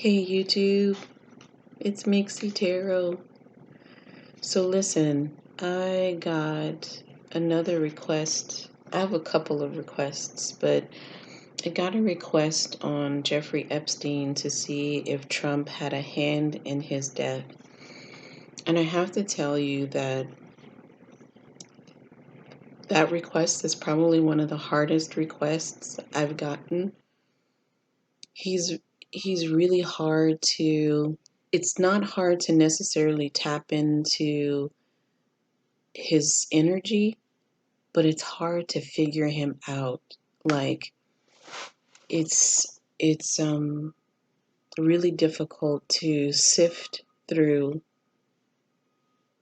Hey YouTube, it's Mixie Tarot. So listen, I got another request. I have a couple of requests, but I got a request on Jeffrey Epstein to see if Trump had a hand in his death. And I have to tell you that that request is probably one of the hardest requests I've gotten. He's really hard to, it's not hard to necessarily tap into his energy, but it's hard to figure him out. Like it's really difficult to sift through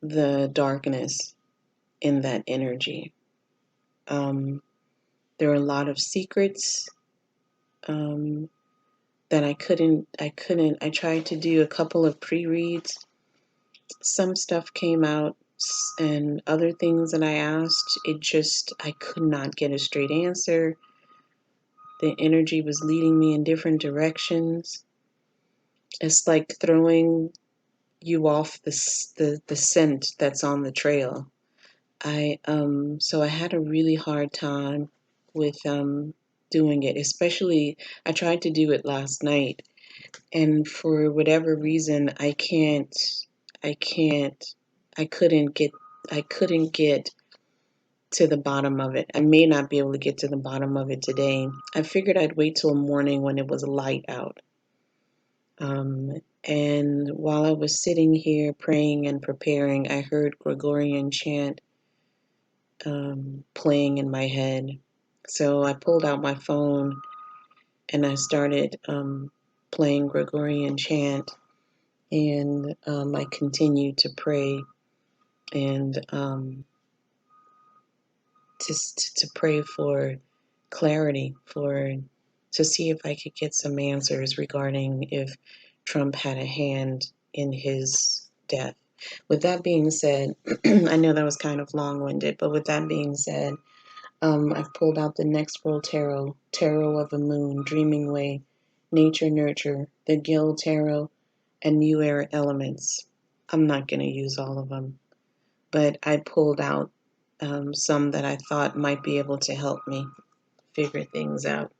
the darkness in that energy. There are a lot of secrets that I tried to do a couple of pre-reads. Some stuff came out, and other things that I asked, I could not get a straight answer. The energy was leading me in different directions. It's like throwing you off the scent that's on the trail. So I had a really hard time with doing it. Especially, I tried to do it last night, and for whatever reason, I couldn't get to the bottom of it. I may not be able to get to the bottom of it today. I figured I'd wait till morning when it was light out. And while I was sitting here praying and preparing, I heard Gregorian chant playing in my head. So I pulled out my phone and I started playing Gregorian chant, and I continued to pray and to pray for clarity, to see if I could get some answers regarding if Trump had a hand in his death. With that being said, I know that was kind of long-winded, but with that being said, I've pulled out the Next World Tarot, Tarot of a Moon, Dreaming Way, Nature Nurture, the Gill Tarot, and New Era Elements. I'm not going to use all of them, but I pulled out some that I thought might be able to help me figure things out.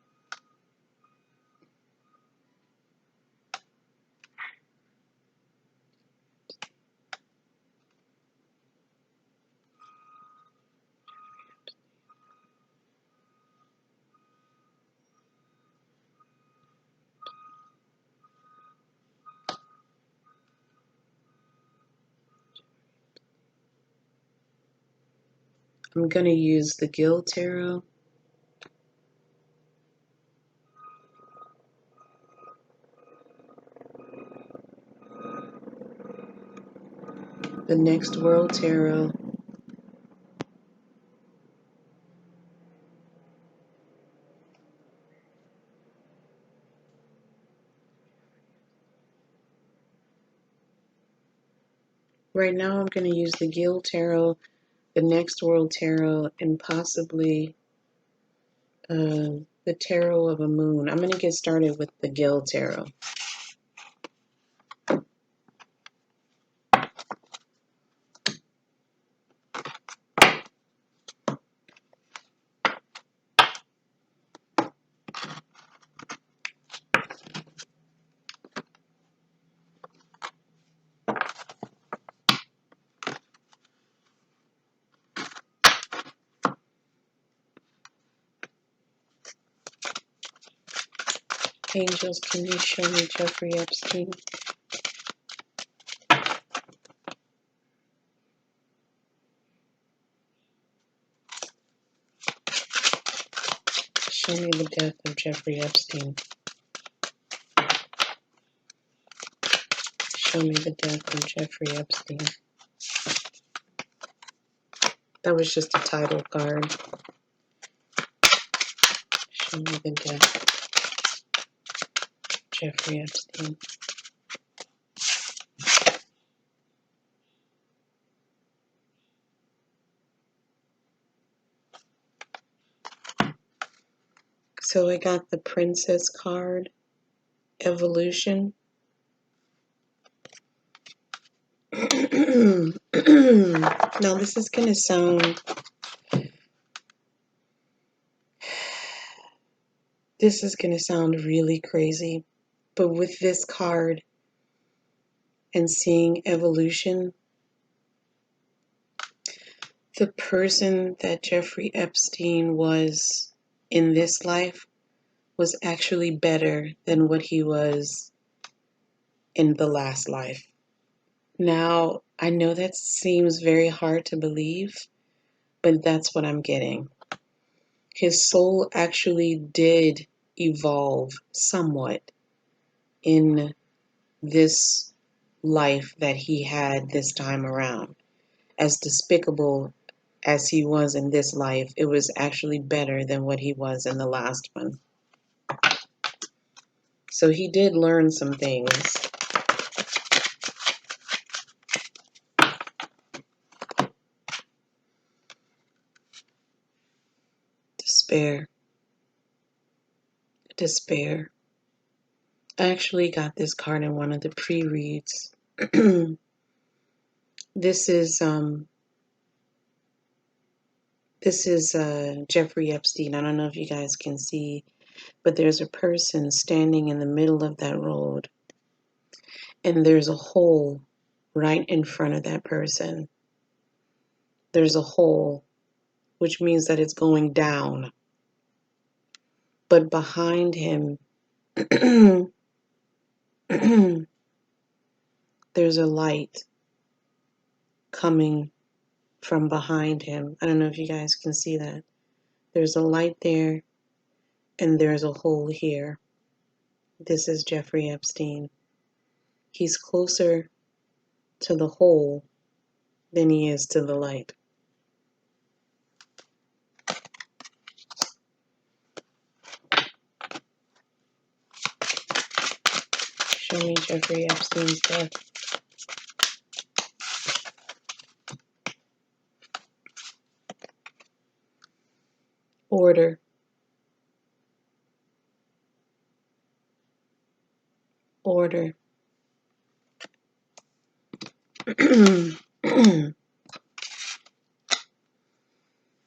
I'm going to use the Gill Tarot, the Next World Tarot, right now I'm going to use the Gill Tarot, the Next World Tarot, and possibly the Tarot of a Moon. I'm going to get started with the Gill Tarot. Angels, can you show me Jeffrey Epstein? Show me the death of Jeffrey Epstein. Show me the death of Jeffrey Epstein. That was just a title card. Show me the death of Jeffrey Epstein. So I got the Princess card, Evolution. Now this is gonna sound really crazy, but with this card and seeing evolution, the person that Jeffrey Epstein was in this life was actually better than what he was in the last life. Now, I know that seems very hard to believe, but that's what I'm getting. His soul actually did evolve somewhat in this life that he had this time around. As despicable as he was in this life, it was actually better than what he was in the last one. So he did learn some things. Despair. Despair. I actually got this card in one of the pre-reads. This is Jeffrey Epstein. I don't know if you guys can see, but there's a person standing in the middle of that road, and there's a hole right in front of that person. There's a hole, which means that it's going down. But behind him, there's a light coming from behind him. I don't know if you guys can see that. There's a light there, and there's a hole here. This is Jeffrey Epstein. He's closer to the hole than he is to the light. Show me Jeffrey Epstein's death. Order. Order.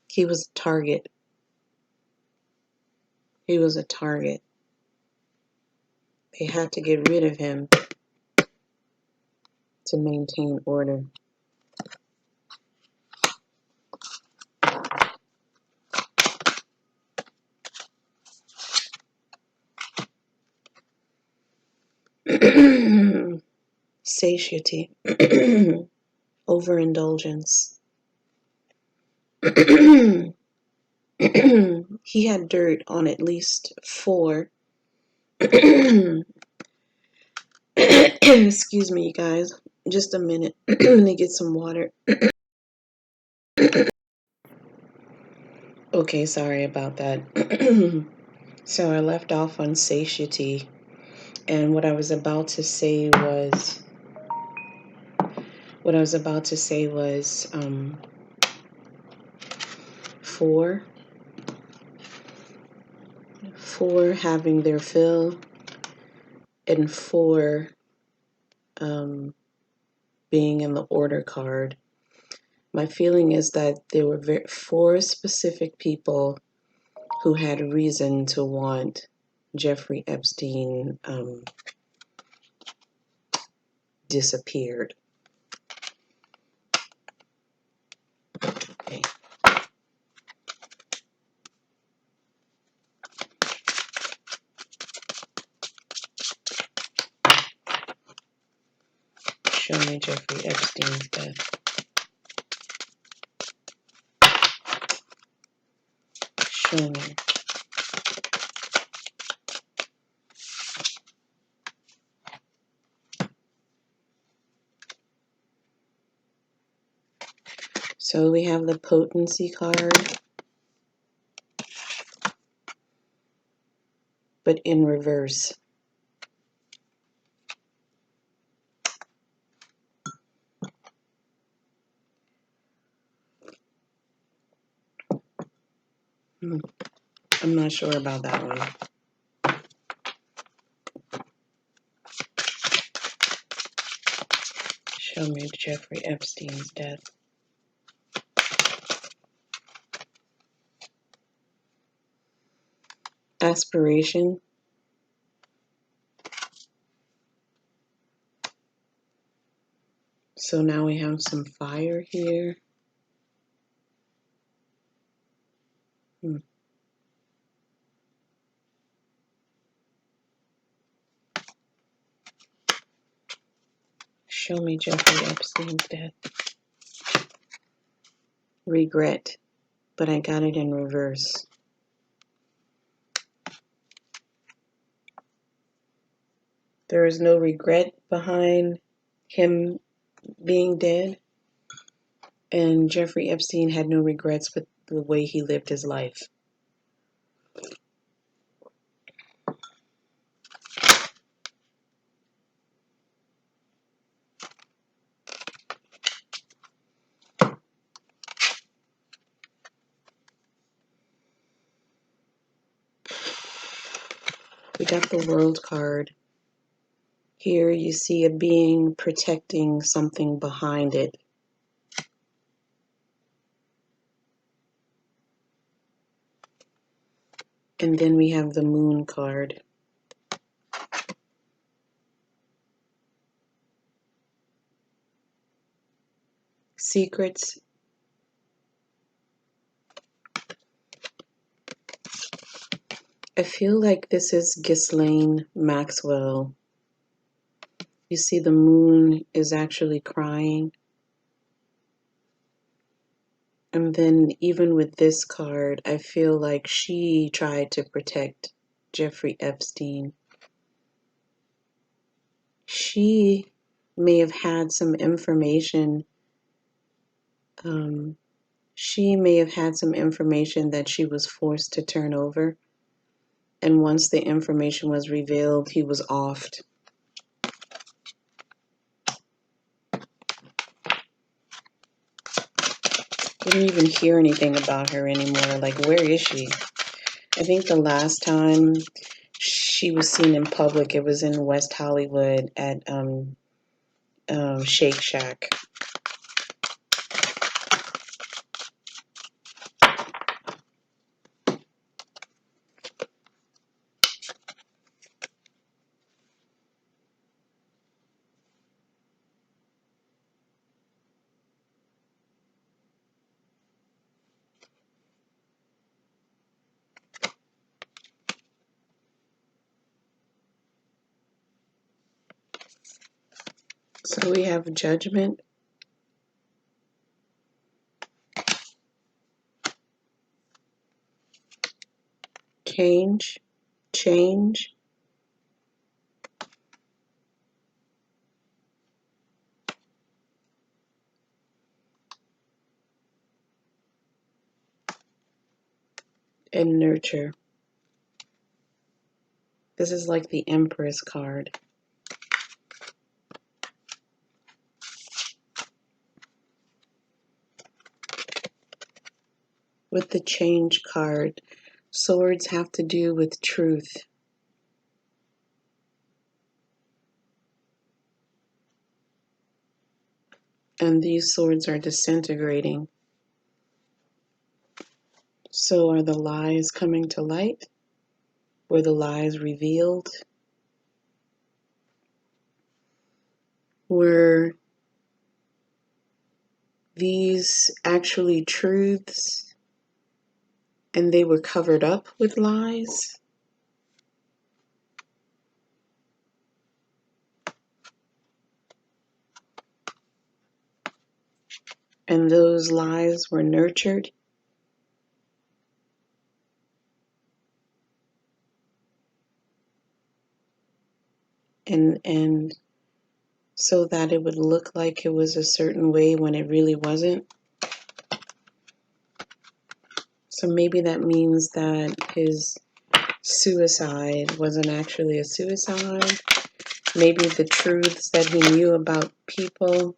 He was a target. He was a target. They had to get rid of him to maintain order. Satiety. Overindulgence. He had dirt on at least 4. Excuse me, you guys. Just a minute. Let me get some water. Okay, sorry about that. So I left off on satiety, and what I was about to say was 4 having their fill, and 4 being in the order card. My feeling is that there were 4 specific people who had reason to want Jeffrey Epstein disappeared. Okay. Show me Jeffrey Epstein's death. Show me. So we have the potency card, but in reverse. I'm not sure about that one. Show me Jeffrey Epstein's death. Aspiration. So now we have some fire here. Show me Jeffrey Epstein's death. Regret, but I got it in reverse. There is no regret behind him being dead, and Jeffrey Epstein had no regrets with the way he lived his life. We got the World card. Here you see a being protecting something behind it. And then we have the Moon card. Secrets. I feel like this is Ghislaine Maxwell. You see the moon is actually crying. And then even with this card, I feel like she tried to protect Jeffrey Epstein. She may have had some information. She may have had some information that she was forced to turn over. And once the information was revealed, he was offed. Didn't even hear anything about her anymore. Like, where is she? I think the last time she was seen in public, it was in West Hollywood at Shake Shack. So we have judgment, change, and nurture. This is like the Empress card. With the change card, swords have to do with truth. And these swords are disintegrating. So are the lies coming to light? Were the lies revealed? Were these actually truths and they were covered up with lies? And those lies were nurtured? And so that it would look like it was a certain way when it really wasn't? So maybe that means that his suicide wasn't actually a suicide. Maybe the truths that he knew about people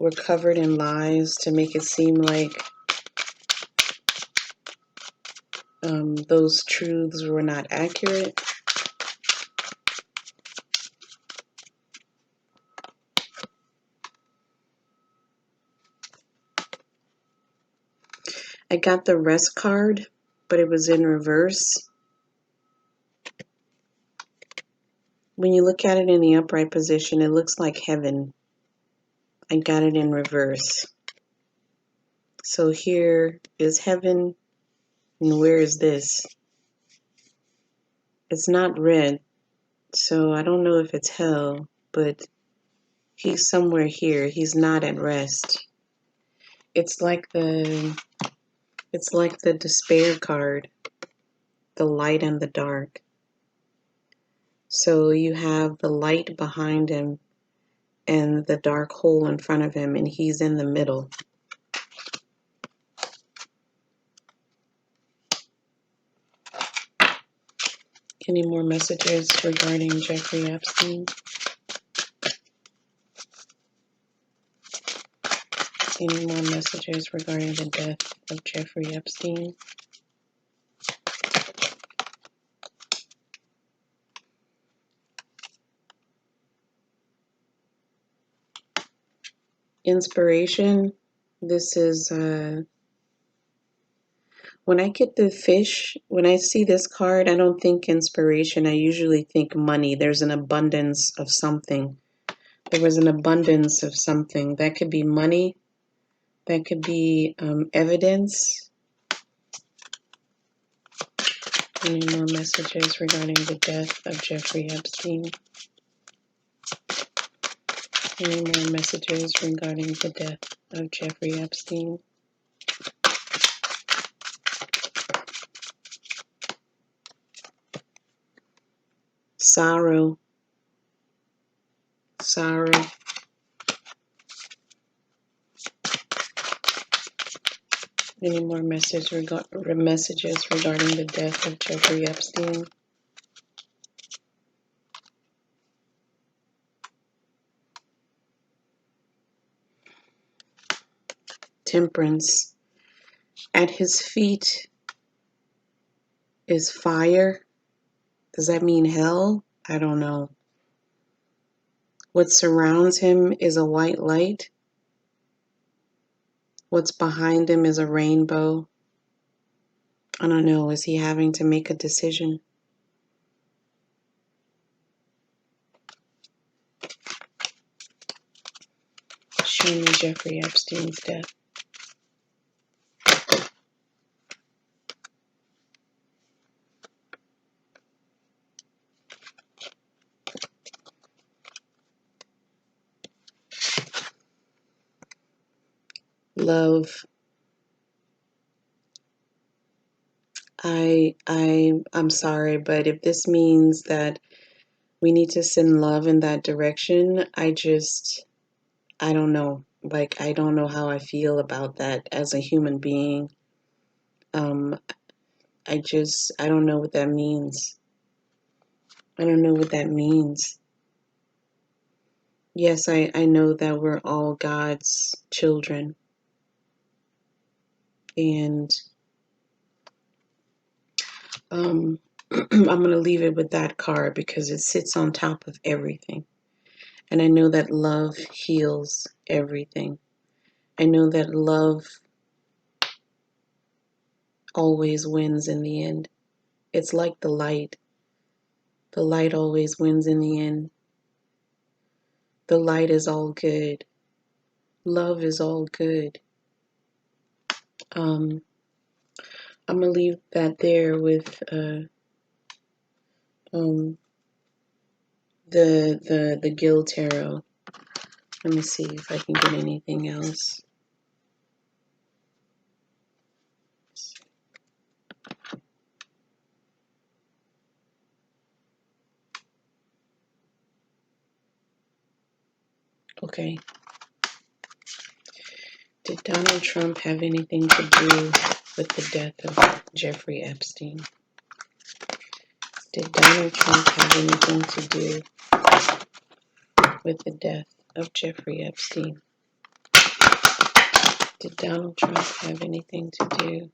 were covered in lies to make it seem like those truths were not accurate. I got the rest card, but it was in reverse. When you look at it in the upright position, it looks like heaven. I got it in reverse. So here is heaven, and where is this? It's not red, so I don't know if it's hell, but he's somewhere here. He's not at rest. It's like the despair card, the light and the dark. So you have the light behind him and the dark hole in front of him, and he's in the middle. Any more messages regarding Jeffrey Epstein? Any more messages regarding the death of Jeffrey Epstein? Inspiration. This is, when I get the fish, when I see this card, I don't think inspiration. I usually think money. There's an abundance of something. There was an abundance of something. That could be money. That could be evidence. Any more messages regarding the death of Jeffrey Epstein? Any more messages regarding the death of Jeffrey Epstein? Sorrow. Sorrow. Any more messages regarding the death of Jeffrey Epstein? Temperance. At his feet is fire. Does that mean hell? I don't know. What surrounds him is a white light. What's behind him is a rainbow. I don't know. Is he having to make a decision? Show me Jeffrey Epstein's death. Love. I'm sorry, but if this means that we need to send love in that direction, I don't know. Like, I don't know how I feel about that as a human being. Um, I don't know what that means. I don't know what that means. Yes, I know that we're all God's children. And I'm going to leave it with that card because it sits on top of everything. And I know that love heals everything. I know that love always wins in the end. It's like the light. The light always wins in the end. The light is all good. Love is all good. I'm going to leave that there with the Gil Tarot. Let me see if I can get anything else. Okay. Did Donald Trump have anything to do with the death of Jeffrey Epstein? Did Donald Trump have anything to do with the death of Jeffrey Epstein? Did Donald Trump have anything to do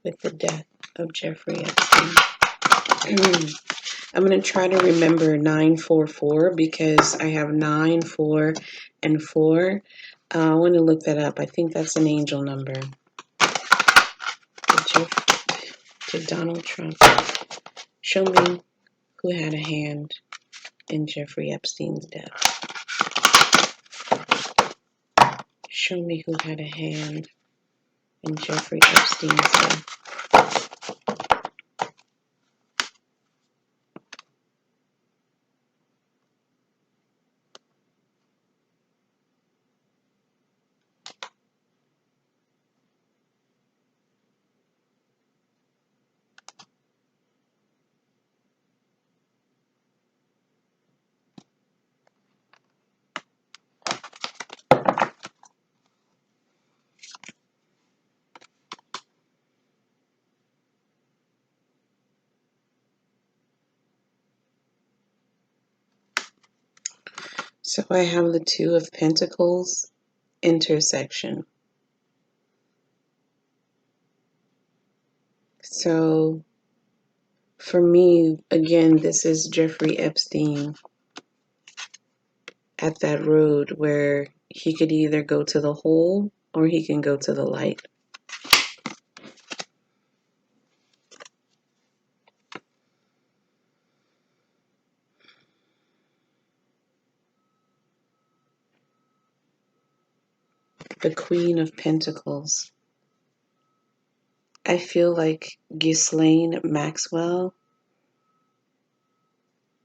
with the death of Jeffrey Epstein. I'm going to try to remember 944 because I have 9, 4, and 4. I want to look that up. I think that's an angel number. Did Donald Trump show me who had a hand in Jeffrey Epstein's death? Show me who had a hand in Jeffrey Epstein's death. So I have the Two of Pentacles intersection. So for me, again, this is Jeffrey Epstein at that road where he could either go to the hole or he can go to the light. The Queen of Pentacles. I feel like Ghislaine Maxwell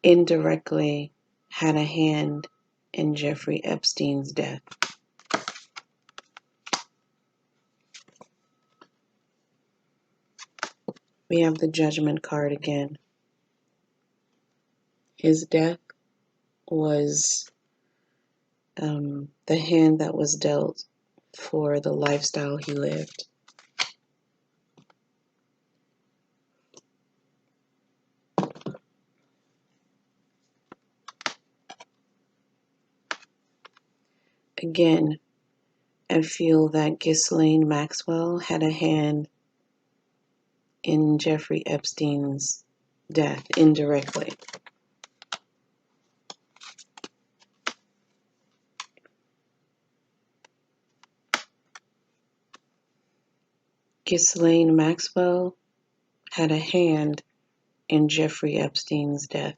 indirectly had a hand in Jeffrey Epstein's death. We have the Judgment card again. His death was the hand that was dealt for the lifestyle he lived. Again, I feel that Ghislaine Maxwell had a hand in Jeffrey Epstein's death indirectly. Ghislaine Maxwell had a hand in Jeffrey Epstein's death.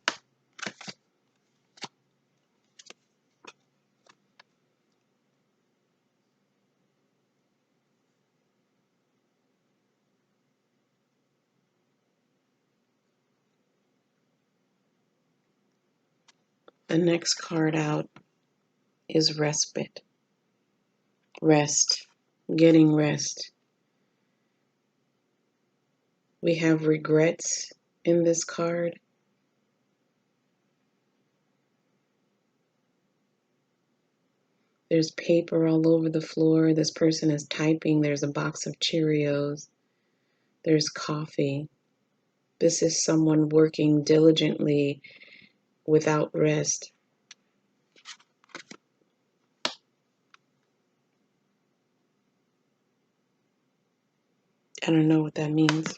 The next card out is respite. Rest. Getting rest. We have regrets in this card. There's paper all over the floor. This person is typing. There's a box of Cheerios. There's coffee. This is someone working diligently without rest. I don't know what that means.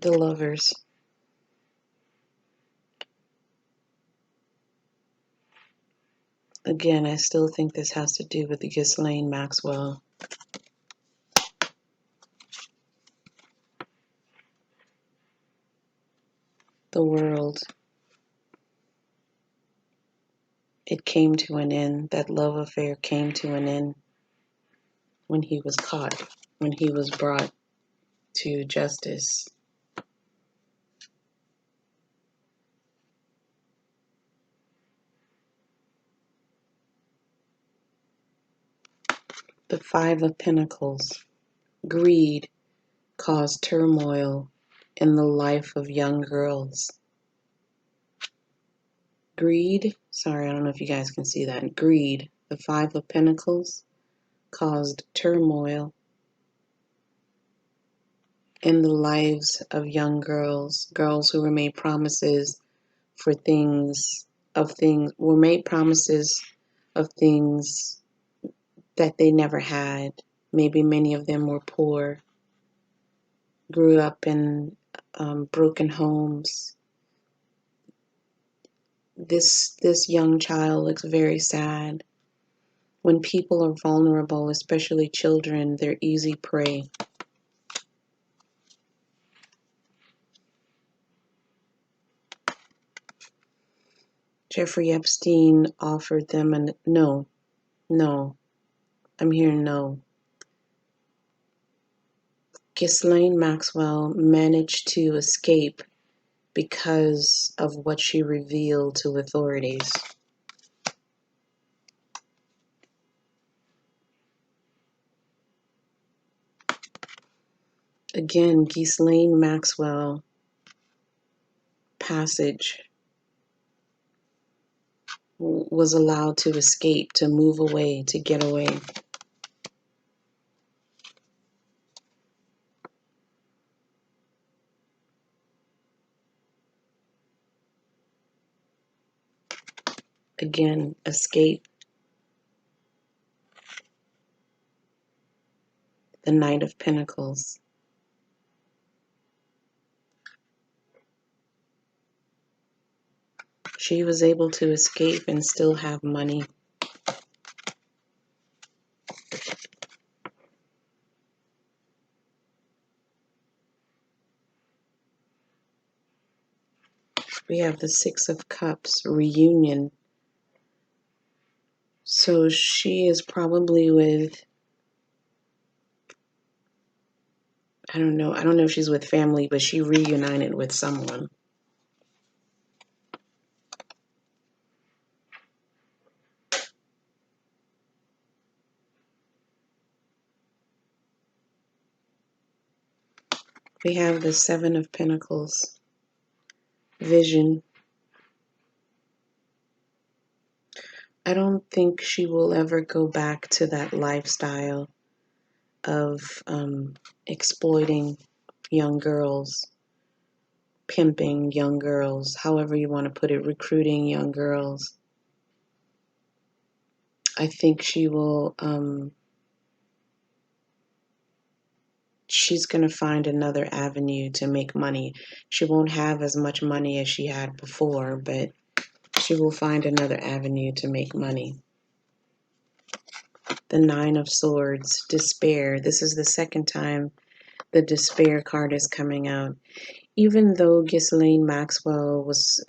The Lovers. Again, I still think this has to do with Ghislaine Maxwell. The World. It came to an end. That love affair came to an end when he was caught, when he was brought to justice. The Five of Pentacles. Greed caused turmoil in the life of young girls. Greed, sorry, I don't know if you guys can see that. Greed, the Five of Pentacles, caused turmoil in the lives of young girls. Girls who were made promises for things, were made promises of things that they never had. Maybe many of them were poor, grew up in broken homes. This young child looks very sad. When people are vulnerable, especially children, they're easy prey. Jeffrey Epstein offered them no. I'm hearing no. Ghislaine Maxwell managed to escape because of what she revealed to authorities. Again, Ghislaine Maxwell Passage was allowed to escape, to move away, to get away. Again, escape. The Knight of Pentacles. She was able to escape and still have money. We have the Six of Cups, reunion. So she is probably with, I don't know if she's with family, but she reunited with someone. We have the Seven of Pentacles, vision. I don't think she will ever go back to that lifestyle of exploiting young girls, pimping young girls, however you want to put it, recruiting young girls. I think she will, she's going to find another avenue to make money. She won't have as much money as she had before, but she will find another avenue to make money. The Nine of Swords, despair. This is the second time the despair card is coming out. Even though Ghislaine Maxwell was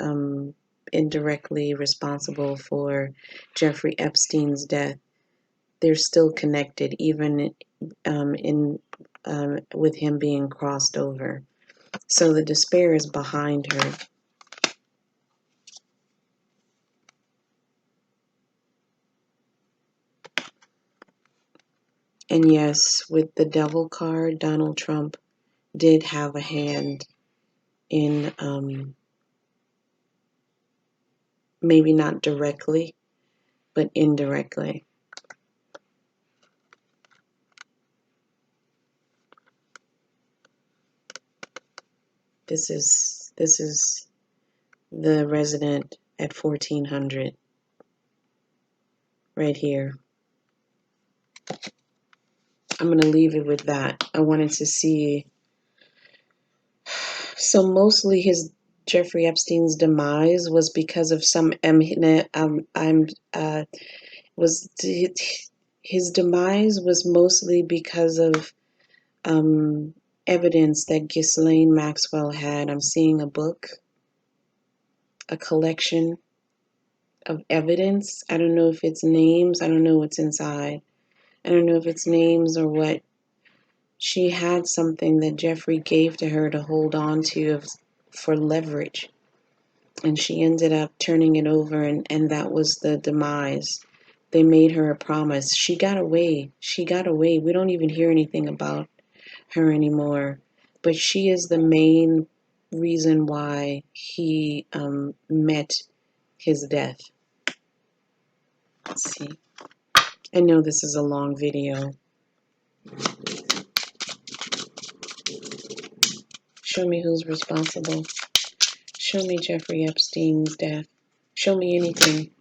indirectly responsible for Jeffrey Epstein's death, they're still connected, even with him being crossed over. So the despair is behind her. And yes, with the Devil card, Donald Trump did have a hand in, maybe not directly, but indirectly. This is the resident at 1400 right here. I'm going to leave it with that. I wanted to see. So mostly Jeffrey Epstein's demise was because of some his demise was mostly because of evidence that Ghislaine Maxwell had. I'm seeing a book, a collection of evidence. I don't know if it's names. I don't know what's inside. I don't know if it's names or what. She had something that Jeffrey gave to her to hold on to for leverage. And she ended up turning it over, and that was the demise. They made her a promise. She got away. She got away. We don't even hear anything about her anymore. But she is the main reason why he met his death. Let's see. I know this is a long video. Show me who's responsible. Show me Jeffrey Epstein's death. Show me anything.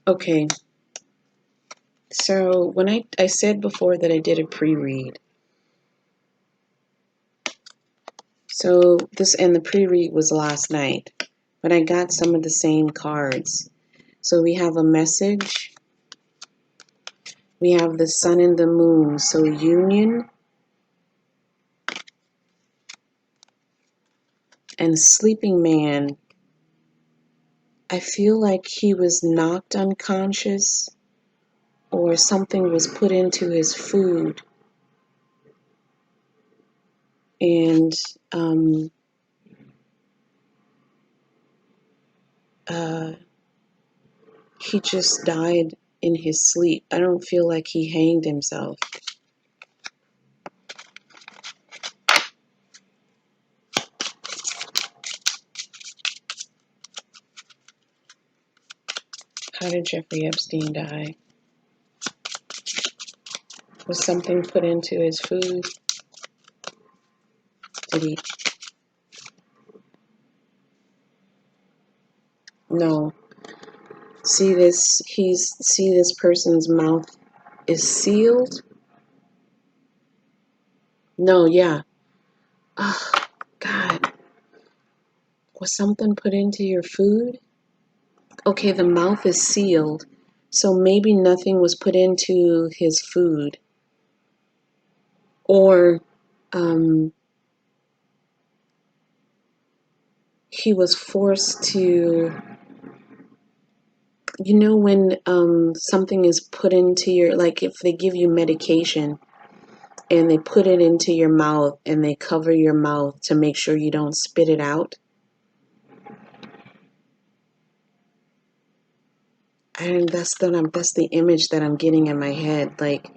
Okay, so when I said before that I did a pre-read. So the pre-read was last night, but I got some of the same cards. So we have a message, we have the sun and the moon, so union, and sleeping man. I feel like he was knocked unconscious or something was put into his food, and uh, he just died in his sleep. I don't feel like he hanged himself. How did Jeffrey Epstein die? Was something put into his food? Did he? No. See this person's mouth is sealed? No, yeah. Oh, God. Was something put into your food? Okay, the mouth is sealed, so maybe nothing was put into his food. Or he was forced to, when something is put into your, like if they give you medication and they put it into your mouth and they cover your mouth to make sure you don't spit it out. And that's the image that I'm getting in my head, like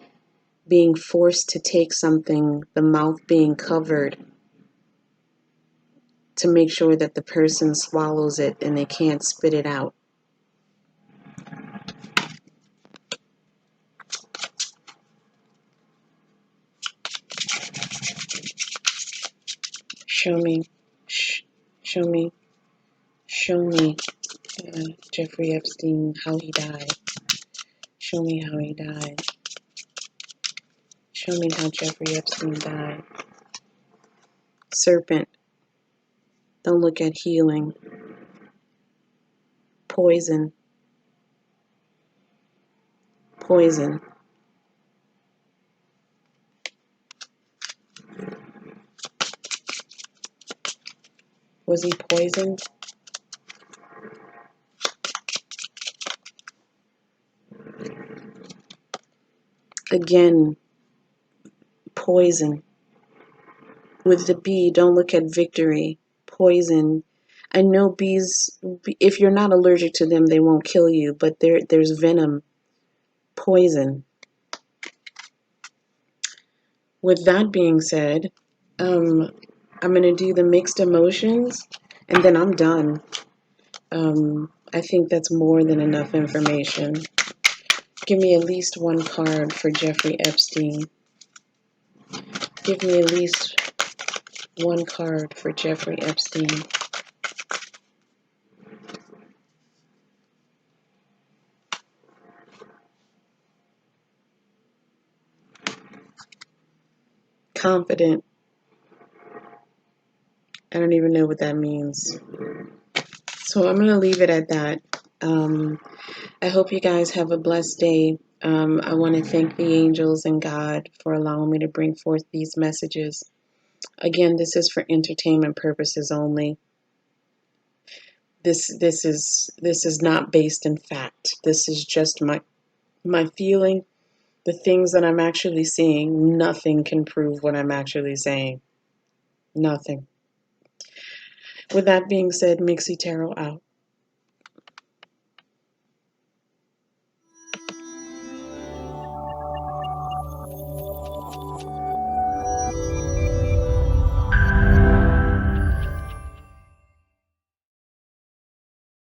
being forced to take something, the mouth being covered to make sure that the person swallows it and they can't spit it out. Show me, show me, show me, Jeffrey Epstein, how he died. Show me how he died. Show me how Jeffrey Epstein died. Serpent, don't look at healing. Poison, poison. Was he poisoned? Again, poison. With the bee, don't look at victory. Poison. I know bees, if you're not allergic to them, they won't kill you, but there's venom. Poison. With that being said, I'm going to do the mixed emotions, and then I'm done. I think that's more than enough information. Give me at least one card for Jeffrey Epstein. Give me at least one card for Jeffrey Epstein. Confident. I don't even know what that means. So I'm going to leave it at that. I hope you guys have a blessed day. I want to thank the angels and God for allowing me to bring forth these messages. Again, this is for entertainment purposes only. This is not based in fact. This is just my feeling, the things that I'm actually seeing. Nothing can prove what I'm actually saying. Nothing. With that being said, Mixie Tarot out.